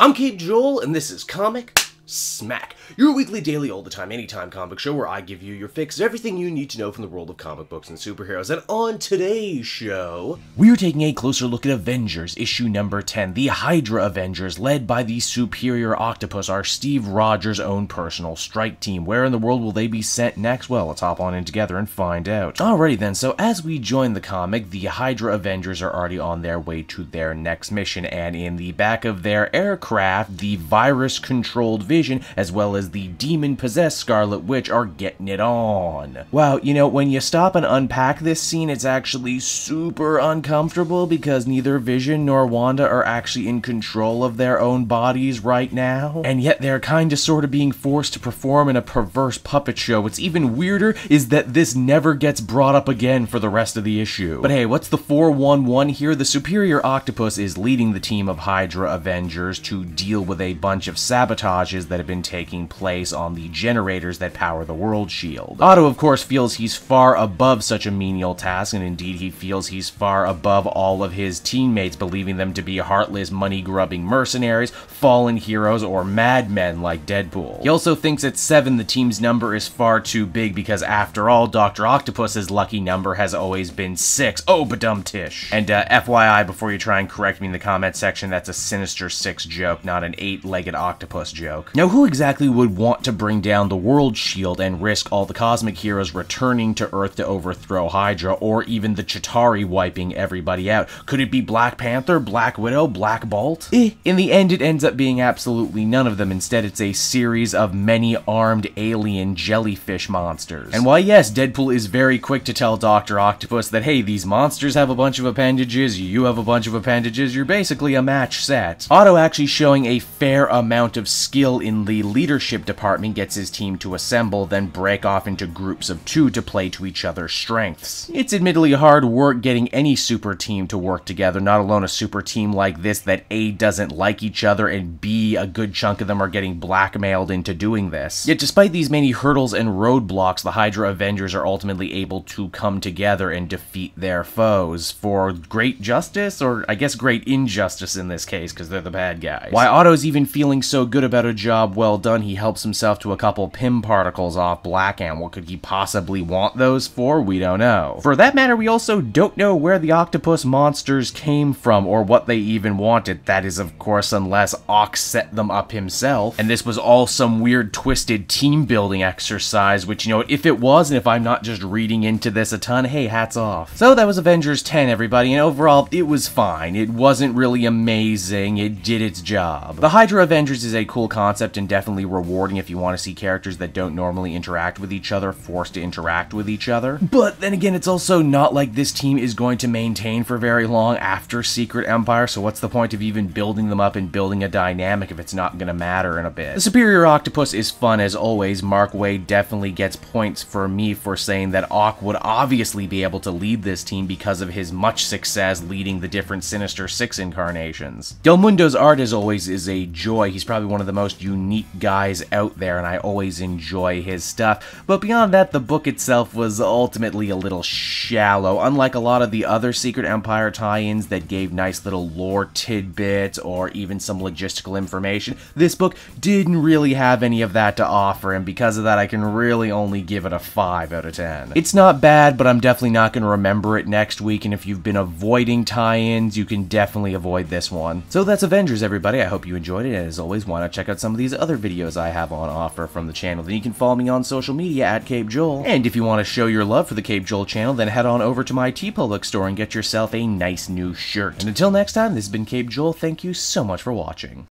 I'm Cape Joel, and this is Comic Smack, your weekly, daily, all the time, anytime comic show where I give you your fix of everything you need to know from the world of comic books and superheroes. And on today's show, we're taking a closer look at Avengers, issue number 10, the Hydra Avengers, led by the Superior Octopus, our Steve Rogers' own personal strike team. Where in the world will they be sent next? Well, let's hop on in together and find out. Alrighty then, so as we join the comic, the Hydra Avengers are already on their way to their next mission, and in the back of their aircraft, the virus-controlled Vision, as well as the demon-possessed Scarlet Witch, are getting it on. Wow, you know, when you stop and unpack this scene, it's actually super uncomfortable because neither Vision nor Wanda are actually in control of their own bodies right now, and yet they're kinda sorta being forced to perform in a perverse puppet show. What's even weirder is that this never gets brought up again for the rest of the issue. But hey, what's the 411 here? The Superior Octopus is leading the team of Hydra Avengers to deal with a bunch of sabotages that have been taking place on the generators that power the World Shield. Otto, of course, feels he's far above such a menial task, and indeed he feels he's far above all of his teammates, believing them to be heartless, money-grubbing mercenaries, fallen heroes, or madmen like Deadpool. He also thinks at 7 the team's number is far too big because, after all, Dr. Octopus's lucky number has always been 6. Oh, badum-tish. And FYI, before you try and correct me in the comment section, that's a Sinister 6 joke, not an 8-legged octopus joke. Now, who exactly would want to bring down the World Shield and risk all the cosmic heroes returning to Earth to overthrow Hydra, or even the Chitauri wiping everybody out? Could it be Black Panther, Black Widow, Black Bolt? In the end, it ends up being absolutely none of them. Instead, it's a series of many-armed alien jellyfish monsters. And why, yes, Deadpool is very quick to tell Dr. Octopus that, hey, these monsters have a bunch of appendages, you have a bunch of appendages, you're basically a match set. Otto, actually showing a fair amount of skill in the leadership department, gets his team to assemble, then break off into groups of 2 to play to each other's strengths. It's admittedly hard work getting any super team to work together, not alone a super team like this that A, doesn't like each other, and B, a good chunk of them are getting blackmailed into doing this. Yet despite these many hurdles and roadblocks, the Hydra Avengers are ultimately able to come together and defeat their foes for great justice, or I guess great injustice in this case, because they're the bad guys. Why Otto's even feeling so good about a job well done, he helps himself to a couple Pym particles off Black Ant. What could he possibly want those for? We don't know. For that matter, we also don't know where the octopus monsters came from, or what they even wanted. That is, of course, unless Ock set them up himself, and this was all some weird, twisted team-building exercise, which, you know, if it was, and if I'm not just reading into this a ton, hey, hats off. So that was Avengers 10, everybody, and overall, it was fine. It wasn't really amazing. It did its job. The Hydra Avengers is a cool concept and definitely rewarding if you want to see characters that don't normally interact with each other forced to interact with each other. But then again, it's also not like this team is going to maintain for very long after Secret Empire, so what's the point of even building them up and building a dynamic if it's not going to matter in a bit? The Superior Octopus is fun as always. Mark Waid definitely gets points for me for saying that Ock would obviously be able to lead this team because of his much success leading the different Sinister 6 incarnations. Del Mundo's art, as always, is a joy. He's probably one of the most unique guys out there, and I always enjoy his stuff. But beyond that, the book itself was ultimately a little shallow. Unlike a lot of the other Secret Empire tie-ins that gave nice little lore tidbits or even some logistical information, this book didn't really have any of that to offer, and because of that, I can really only give it a 5 out of 10. It's not bad, but I'm definitely not going to remember it next week, and if you've been avoiding tie-ins, you can definitely avoid this one. So that's Avengers, everybody. I hope you enjoyed it, and as always, why not check out some of these other videos I have on offer from the channel. Then you can follow me on social media at Cape Joel. And if you want to show your love for the Cape Joel channel, then head on over to my TeePublic store and get yourself a nice new shirt. And until next time, this has been Cape Joel. Thank you so much for watching.